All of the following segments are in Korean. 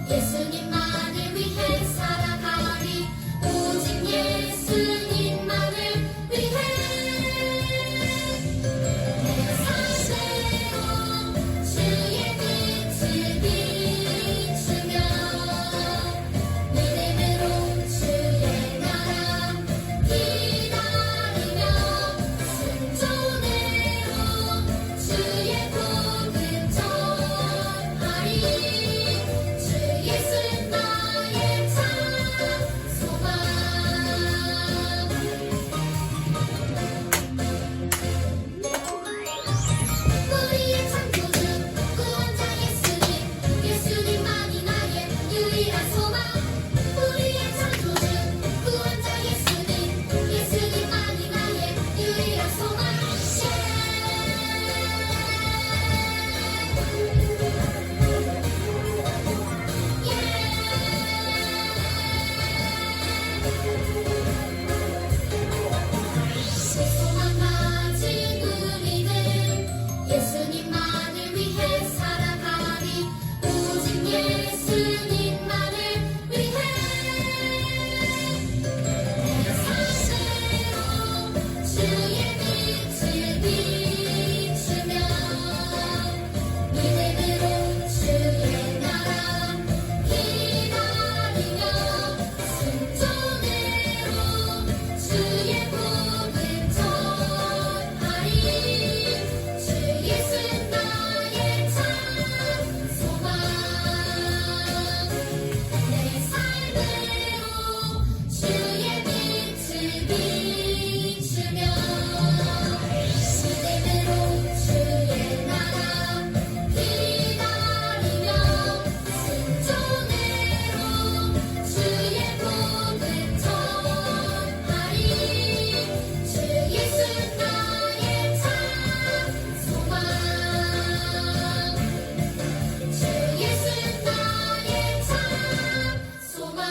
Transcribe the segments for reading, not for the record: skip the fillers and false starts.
예수님만을 위해 살아가리. 오직 예수님만을 위해 내 삶대로 주의 빛을 비추며 믿음으로 주의 나라 기다리며 순종으로 주의 복음 전하리. 주 예수 나의 참 소망. 우리의 창조주 구원자 예수님, 예수님만이 나의 유일한 소망. 우리의 창조주 구원자 예수님, 예수님만이 나의 유일한 소망. 소망 가진 우리는 예수님만을 위해 살아가리. 오직 예수님만을 위해 내 삶대로 주의 빛을 비추며 믿음으로 주의 나라 기다리며 순종으로 주의 복음 전하리. 주 예수 나의 참 소망. 내 삶대로 주의 빛을 비추며 믿음으로 주의 나라 기다리며 순종으로 주의 복음 전하리. 주 예수 나의 참 소망. 주 예수 나의 참 소망.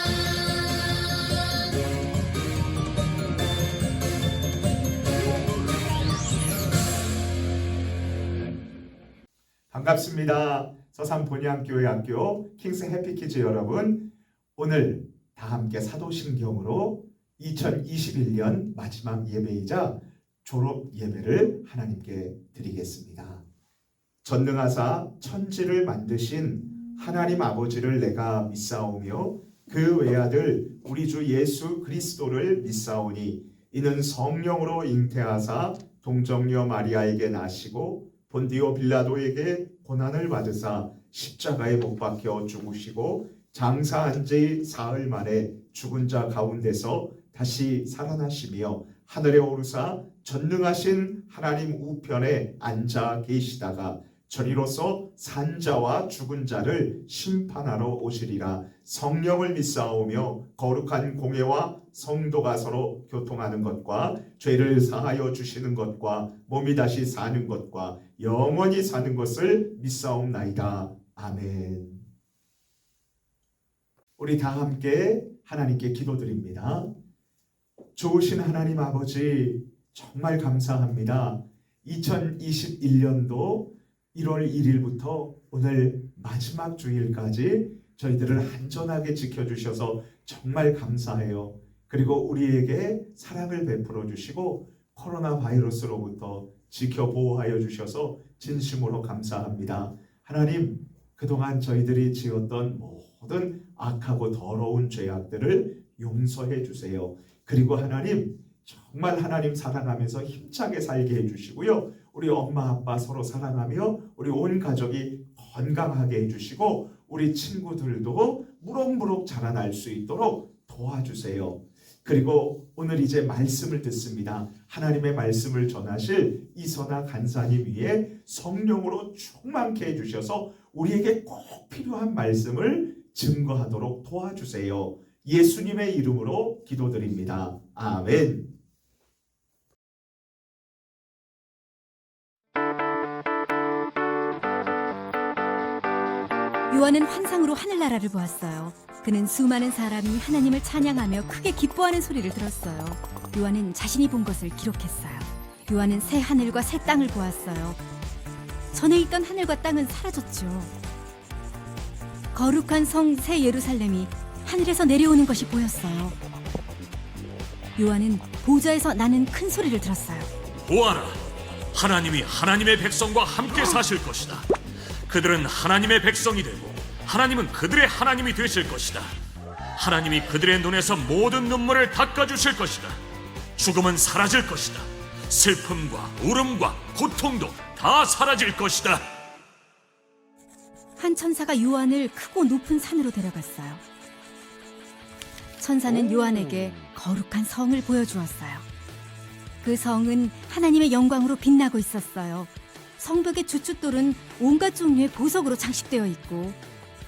반갑습니다. 서산 본향교회 학교 킹스 해피키즈 여러분, 오늘 다 함께 사도신경으로 2021년 마지막 예배이자 졸업 예배를 하나님께 드리겠습니다. 전능하사 천지를 만드신 하나님 아버지를 내가 믿사오며 그 외아들 우리 주 예수 그리스도를 믿사오니 이는 성령으로 잉태하사 동정녀 마리아에게 나시고 본디오 빌라도에게 고난을 받으사 십자가에 못 박혀 죽으시고 장사한 지 사흘 만에 죽은 자 가운데서 다시 살아나시며 하늘에 오르사 전능하신 하나님 우편에 앉아 계시다가 저리로서 산 자와 죽은 자를 심판하러 오시리라. 성령을 믿사오며 거룩한 공예와 성도가 서로 교통하는 것과 죄를 사하여 주시는 것과 몸이 다시 사는 것과 영원히 사는 것을 믿사옵나이다. 아멘. 우리 다 함께 하나님께 기도드립니다. 좋으신 하나님 아버지, 정말 감사합니다. 2021년도 1월 1일부터 오늘 마지막 주일까지 저희들을 안전하게 지켜주셔서 정말 감사해요. 그리고 우리에게 사랑을 베풀어 주시고 코로나 바이러스로부터 지켜 보호하여 주셔서 진심으로 감사합니다. 하나님, 그동안 저희들이 지었던 모든 악하고 더러운 죄악들을 용서해 주세요. 그리고 하나님, 정말 하나님 사랑하면서 힘차게 살게 해주시고요. 우리 엄마 아빠 서로 사랑하며 우리 온 가족이 건강하게 해주시고 우리 친구들도 무럭무럭 자라날 수 있도록 도와주세요. 그리고 오늘 이제 말씀을 듣습니다. 하나님의 말씀을 전하실 이선아 간사님 위에 성령으로 충만케 해주셔서 우리에게 꼭 필요한 말씀을 증거하도록 도와주세요. 예수님의 이름으로 기도드립니다. 아멘. 요한은 환상으로 하늘나라를 보았어요. 그는 수많은 사람이 하나님을 찬양하며 크게 기뻐하는 소리를 들었어요. 요한은 자신이 본 것을 기록했어요. 요한은 새 하늘과 새 땅을 보았어요. 전에 있던 하늘과 땅은 사라졌죠. 거룩한 성 새 예루살렘이 하늘에서 내려오는 것이 보였어요. 요한은 보좌에서 나는 큰 소리를 들었어요. 보아라, 하나님이 하나님의 백성과 함께 사실 것이다. 그들은 하나님의 백성이 되고 하나님은 그들의 하나님이 되실 것이다. 하나님이 그들의 눈에서 모든 눈물을 닦아주실 것이다. 죽음은 사라질 것이다. 슬픔과 울음과 고통도 다 사라질 것이다. 한 천사가 요한을 크고 높은 산으로 데려갔어요. 천사는 요한에게 거룩한 성을 보여주었어요. 그 성은 하나님의 영광으로 빛나고 있었어요. 성벽의 주춧돌은 온갖 종류의 보석으로 장식되어 있고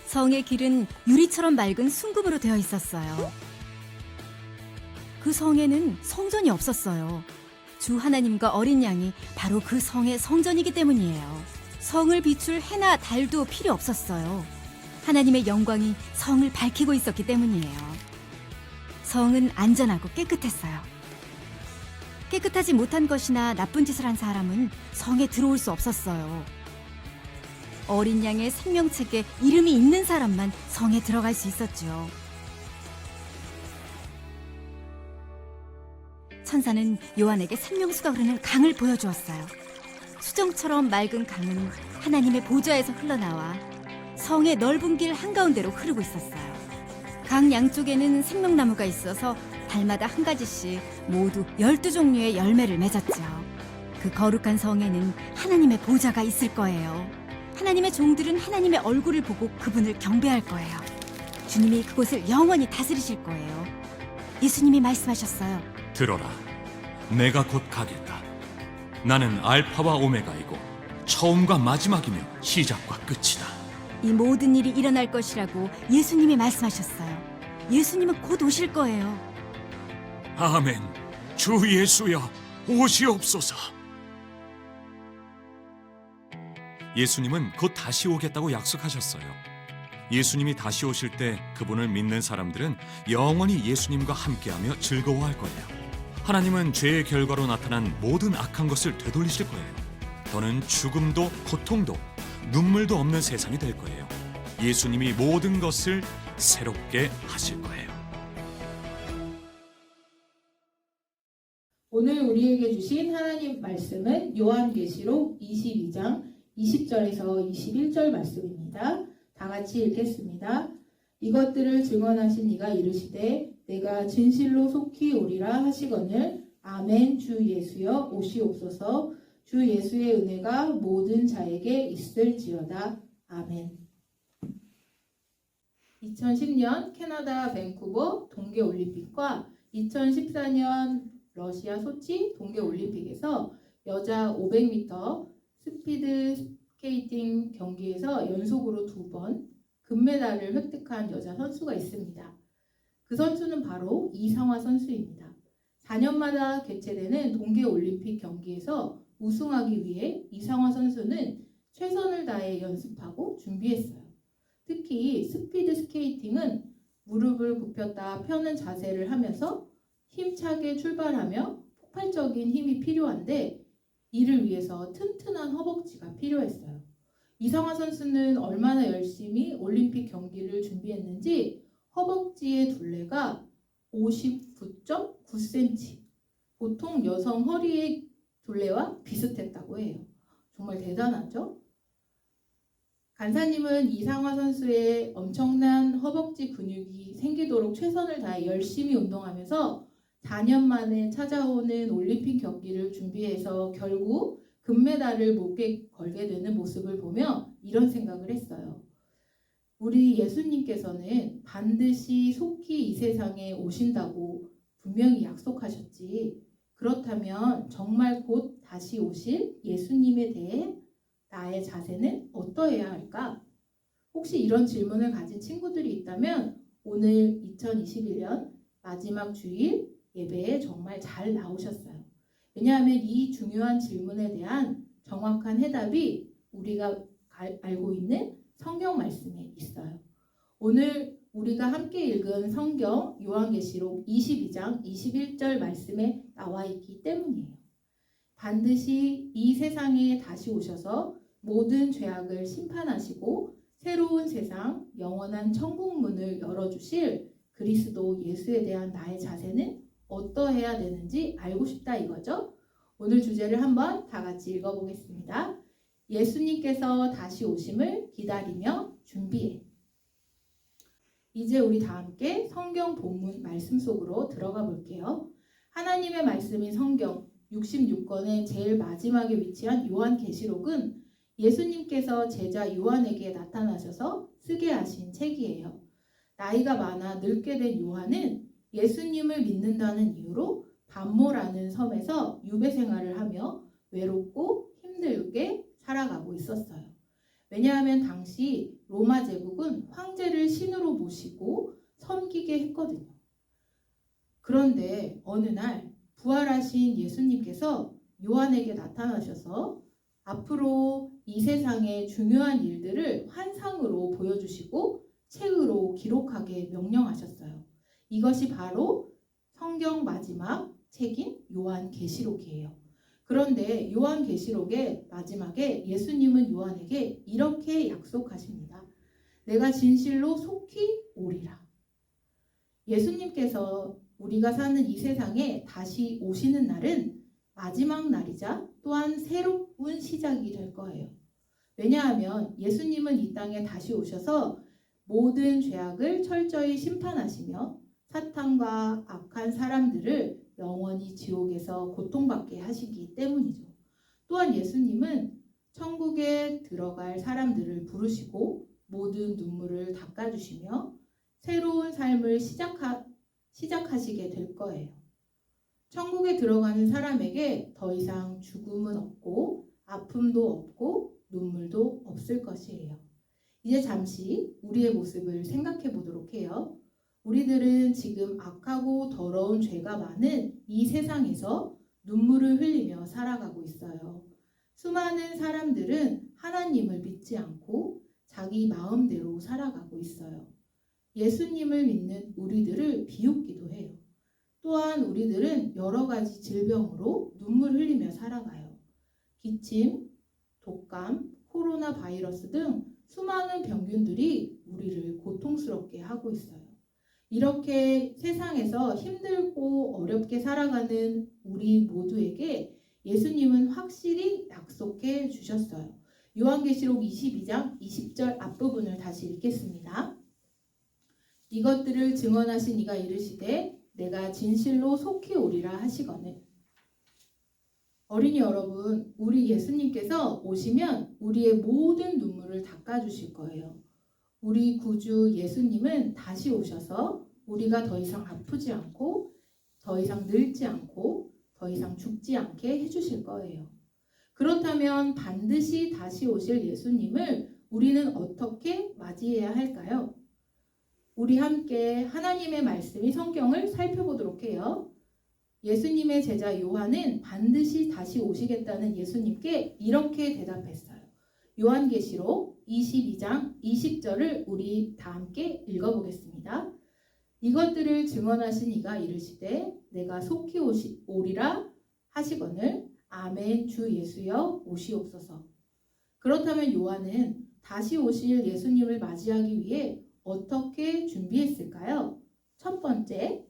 성의 길은 유리처럼 맑은 순금으로 되어 있었어요. 그 성에는 성전이 없었어요. 주 하나님과 어린 양이 바로 그 성의 성전이기 때문이에요. 성을 비출 해나 달도 필요 없었어요. 하나님의 영광이 성을 밝히고 있었기 때문이에요. 성은 안전하고 깨끗했어요. 깨끗하지 못한 것이나 나쁜 짓을 한 사람은 성에 들어올 수 없었어요. 어린 양의 생명책에 이름이 있는 사람만 성에 들어갈 수 있었죠. 천사는 요한에게 생명수가 흐르는 강을 보여주었어요. 수정처럼 맑은 강은 하나님의 보좌에서 흘러나와 성의 넓은 길 한가운데로 흐르고 있었어요. 강 양쪽에는 생명나무가 있어서 달마다 한 가지씩 모두 12종류의 열매를 맺었죠. 그 거룩한 성에는 하나님의 보좌가 있을 거예요. 하나님의 종들은 하나님의 얼굴을 보고 그분을 경배할 거예요. 주님이 그곳을 영원히 다스리실 거예요. 예수님이 말씀하셨어요. 들어라, 내가 곧 가겠다. 나는 알파와 오메가이고 처음과 마지막이며 시작과 끝이다. 이 모든 일이 일어날 것이라고 예수님이 말씀하셨어요. 예수님은 곧 오실 거예요. 아멘. 주 예수여, 오시옵소서. 예수님은 곧 다시 오겠다고 약속하셨어요. 예수님이 다시 오실 때 그분을 믿는 사람들은 영원히 예수님과 함께하며 즐거워할 거예요. 하나님은 죄의 결과로 나타난 모든 악한 것을 되돌리실 거예요. 더는 죽음도 고통도 눈물도 없는 세상이 될 거예요. 예수님이 모든 것을 새롭게 하실 거예요. 오늘 우리에게 주신 하나님 말씀은 요한계시록 22장 20절에서 21절 말씀입니다. 다 같이 읽겠습니다. 이것들을 증언하신 이가 이르시되 내가 진실로 속히 오리라 하시거늘 아멘. 주 예수여 오시옵소서. 주 예수의 은혜가 모든 자에게 있을지어다. 아멘. 2010년 캐나다 밴쿠버 동계올림픽과 2014년 러시아 소치 동계올림픽에서 여자 500m 스피드 스케이팅 경기에서 연속으로 2번 금메달을 획득한 여자 선수가 있습니다. 그 선수는 바로 이상화 선수입니다. 4년마다 개최되는 동계올림픽 경기에서 우승하기 위해 이상화 선수는 최선을 다해 연습하고 준비했어요. 특히 스피드 스케이팅은 무릎을 굽혔다 펴는 자세를 하면서 힘차게 출발하며 폭발적인 힘이 필요한데 이를 위해서 튼튼한 허벅지가 필요했어요. 이상화 선수는 얼마나 열심히 올림픽 경기를 준비했는지 허벅지의 둘레가 59.9cm, 보통 여성 허리의 둘레와 비슷했다고 해요. 정말 대단하죠? 간사님은 이상화 선수의 엄청난 허벅지 근육이 생기도록 최선을 다해 열심히 운동하면서 4년 만에 찾아오는 올림픽 경기를 준비해서 결국 금메달을 목에 걸게 되는 모습을 보며 이런 생각을 했어요. 우리 예수님께서는 반드시 속히 이 세상에 오신다고 분명히 약속하셨지. 그렇다면 정말 곧 다시 오실 예수님에 대해 나의 자세는 어떠해야 할까? 혹시 이런 질문을 가진 친구들이 있다면 오늘 2021년 마지막 주일 예배에 정말 잘 나오셨어요. 왜냐하면 이 중요한 질문에 대한 정확한 해답이 우리가 알고 있는 성경 말씀에 있어요. 오늘 우리가 함께 읽은 성경 요한계시록 22장 21절 말씀에 나와 있기 때문이에요. 반드시 이 세상에 다시 오셔서 모든 죄악을 심판하시고 새로운 세상, 영원한 천국 문을 열어주실 그리스도 예수에 대한 나의 자세는 어떠해야 되는지 알고 싶다 이거죠. 오늘 주제를 한번 다 같이 읽어보겠습니다. 예수님께서 다시 오심을 기다리며 준비해. 이제 우리 다 함께 성경 본문 말씀 속으로 들어가 볼게요. 하나님의 말씀인 성경 66권의 제일 마지막에 위치한 요한계시록은 예수님께서 제자 요한에게 나타나셔서 쓰게 하신 책이에요. 나이가 많아 늙게 된 요한은 예수님을 믿는다는 이유로 반모라는 섬에서 유배 생활을 하며 외롭고 힘들게 살아가고 있었어요. 왜냐하면 당시 로마 제국은 황제를 신으로 모시고 섬기게 했거든요. 그런데 어느 날 부활하신 예수님께서 요한에게 나타나셔서 앞으로 이 세상의 중요한 일들을 환상으로 보여주시고 책으로 기록하게 명령하셨어요. 이것이 바로 성경 마지막 책인 요한계시록이에요. 그런데 요한계시록의 마지막에 예수님은 요한에게 이렇게 약속하십니다. 내가 진실로 속히 오리라. 예수님께서 우리가 사는 이 세상에 다시 오시는 날은 마지막 날이자 또한 새로운 시작이 될 거예요. 왜냐하면 예수님은 이 땅에 다시 오셔서 모든 죄악을 철저히 심판하시며 사탄과 악한 사람들을 영원히 지옥에서 고통받게 하시기 때문이죠. 또한 예수님은 천국에 들어갈 사람들을 부르시고 모든 눈물을 닦아주시며 새로운 삶을 시작하시게 될 거예요. 천국에 들어가는 사람에게 더 이상 죽음은 없고 아픔도 없고 눈물도 없을 것이에요. 이제 잠시 우리의 모습을 생각해 보도록 해요. 우리들은 지금 악하고 더러운 죄가 많은 이 세상에서 눈물을 흘리며 살아가고 있어요. 수많은 사람들은 하나님을 믿지 않고 자기 마음대로 살아가고 있어요. 예수님을 믿는 우리들을 비웃기도 해요. 또한 우리들은 여러 가지 질병으로 눈물 흘리며 살아가요. 기침, 독감, 코로나 바이러스 등 수많은 병균들이 우리를 고통스럽게 하고 있어요. 이렇게 세상에서 힘들고 어렵게 살아가는 우리 모두에게 예수님은 확실히 약속해 주셨어요. 요한계시록 22장 20절 앞부분을 다시 읽겠습니다. 이것들을 증언하신 이가 이르시되 내가 진실로 속히 오리라 하시거늘. 어린이 여러분, 우리 예수님께서 오시면 우리의 모든 눈물을 닦아주실 거예요. 우리 구주 예수님은 다시 오셔서 우리가 더 이상 아프지 않고 더 이상 늙지 않고 더 이상 죽지 않게 해주실 거예요. 그렇다면 반드시 다시 오실 예수님을 우리는 어떻게 맞이해야 할까요? 우리 함께 하나님의 말씀이 성경을 살펴보도록 해요. 예수님의 제자 요한은 반드시 다시 오시겠다는 예수님께 이렇게 대답했어요. 요한계시록 22장 20절을 우리 다 함께 읽어보겠습니다. 이것들을 증언하신 이가 이르시되 내가 속히 오리라 하시거늘 아멘 주 예수여 오시옵소서. 그렇다면 요한은 다시 오실 예수님을 맞이하기 위해 어떻게 준비했을까요? 첫 번째,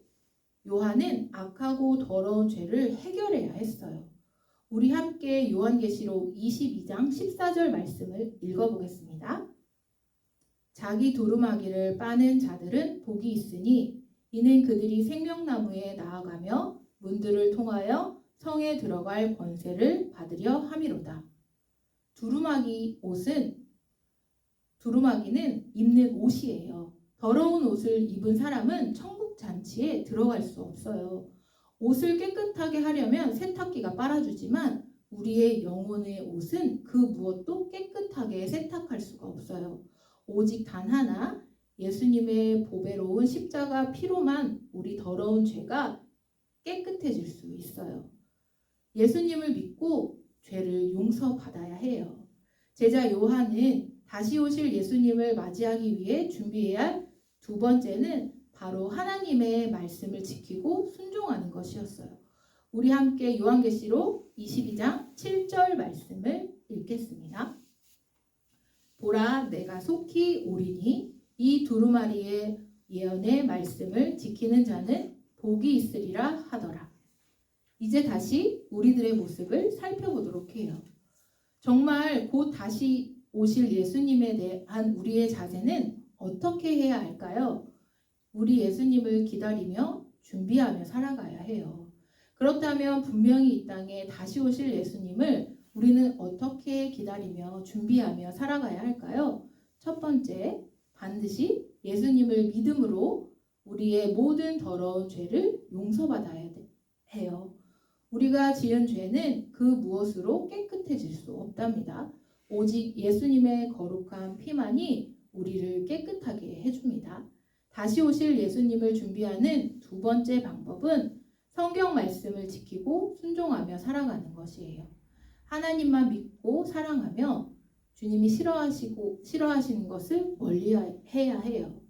요한은 악하고 더러운 죄를 해결해야 했어요. 우리 함께 요한계시록 22장 14절 말씀을 읽어보겠습니다. 자기 두루마기를 빠는 자들은 복이 있으니 이는 그들이 생명나무에 나아가며 문들을 통하여 성에 들어갈 권세를 받으려 함이로다. 두루마기는 입는 옷이에요. 더러운 옷을 입은 사람은 천국 잔치에 들어갈 수 없어요. 옷을 깨끗하게 하려면 세탁기가 빨아주지만 우리의 영혼의 옷은 그 무엇도 깨끗하게 세탁할 수가 없어요. 오직 단 하나 예수님의 보배로운 십자가 피로만 우리 더러운 죄가 깨끗해질 수 있어요. 예수님을 믿고 죄를 용서받아야 해요. 제자 요한은 다시 오실 예수님을 맞이하기 위해 준비해야 할 두 번째는 바로 하나님의 말씀을 지키고 순종하는 것이었어요. 우리 함께 요한계시록 22장 7절 말씀을 읽겠습니다. 보라 내가 속히 오리니 이 두루마리의 예언의 말씀을 지키는 자는 복이 있으리라 하더라. 이제 다시 우리들의 모습을 살펴보도록 해요. 정말 곧 다시 오실 예수님에 대한 우리의 자세는 어떻게 해야 할까요? 우리 예수님을 기다리며 준비하며 살아가야 해요. 그렇다면 분명히 이 땅에 다시 오실 예수님을 우리는 어떻게 기다리며 준비하며 살아가야 할까요? 첫 번째, 반드시 예수님을 믿음으로 우리의 모든 더러운 죄를 용서받아야 해요. 우리가 지은 죄는 그 무엇으로 깨끗해질 수 없답니다. 오직 예수님의 거룩한 피만이 우리를 깨끗하게 해줍니다. 다시 오실 예수님을 준비하는 두 번째 방법은 성경 말씀을 지키고 순종하며 살아가는 것이에요. 하나님만 믿고 사랑하며 주님이 싫어하시는 것을 멀리해야 해요.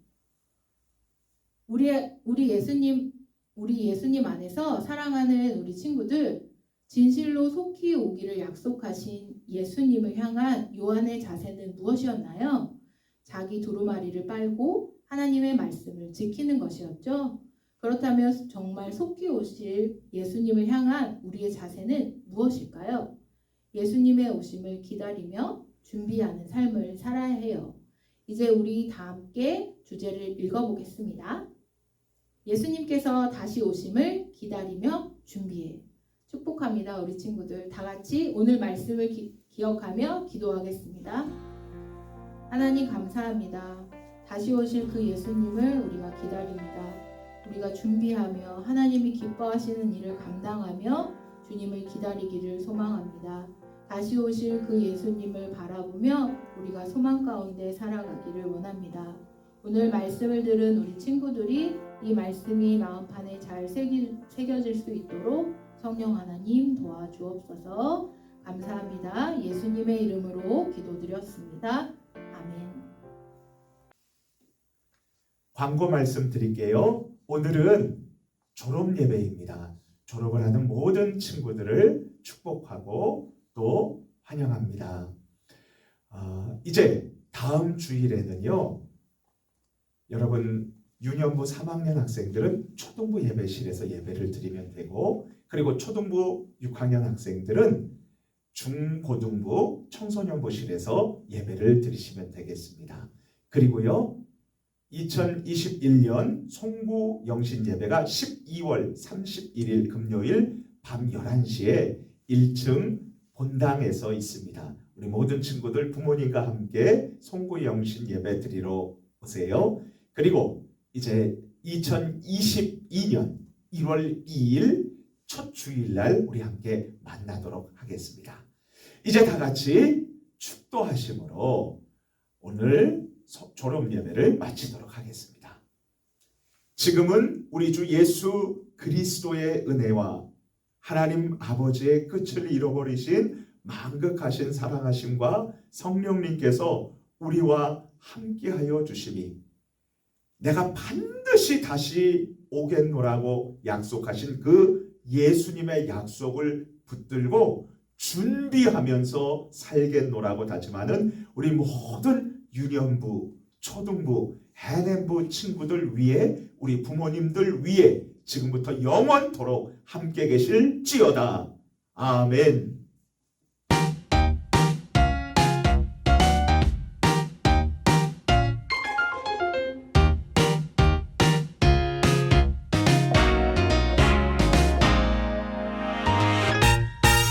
우리 예수님 안에서 사랑하는 우리 친구들, 진실로 속히 오기를 약속하신 예수님을 향한 요한의 자세는 무엇이었나요? 자기 두루마리를 빨고 하나님의 말씀을 지키는 것이었죠. 그렇다면 정말 속히 오실 예수님을 향한 우리의 자세는 무엇일까요? 예수님의 오심을 기다리며 준비하는 삶을 살아야 해요. 이제 우리 다 함께 주제를 읽어보겠습니다. 예수님께서 다시 오심을 기다리며 준비해. 축복합니다. 우리 친구들 다 같이 오늘 말씀을 기억하며 기도하겠습니다. 하나님 감사합니다. 다시 오실 그 예수님을 우리가 기다립니다. 우리가 준비하며 하나님이 기뻐하시는 일을 감당하며 주님을 기다리기를 소망합니다. 다시 오실 그 예수님을 바라보며 우리가 소망 가운데 살아가기를 원합니다. 오늘 말씀을 들은 우리 친구들이 이 말씀이 마음판에 잘 새겨질 수 있도록 성령 하나님 도와주옵소서. 감사합니다. 예수님의 이름으로 기도드렸습니다. 아멘. 광고 말씀드릴게요. 오늘은 졸업 예배입니다. 졸업을 하는 모든 친구들을 축복하고 또 환영합니다. 이제 다음 주일에는요, 여러분 유년부 3학년 학생들은 초등부 예배실에서 예배를 드리면 되고, 그리고 초등부 6학년 학생들은 중고등부 청소년부실에서 예배를 드리시면 되겠습니다. 그리고요, 2021년 송구 영신 예배가 12월 31일 금요일 밤 11시에 1층 본당에서 있습니다. 우리 모든 친구들 부모님과 함께 송구 영신 예배 드리러 오세요. 그리고 이제 2022년 1월 2일 첫 주일날 우리 함께 만나도록 하겠습니다. 이제 다 같이 축도하심으로 오늘 졸업 예배를 마치도록 하겠습니다. 지금은 우리 주 예수 그리스도의 은혜와 하나님 아버지의 끝을 잃어버리신 만극하신 사랑하심과 성령님께서 우리와 함께하여 주심이, 내가 반드시 다시 오겠노라고 약속하신 그 예수님의 약속을 붙들고 준비하면서 살겠노라고 다짐하는 우리 모든 유년부, 초등부, 해냄부 친구들 위해, 우리 부모님들 위해 지금부터 영원토록 함께 계실지어다. 아멘.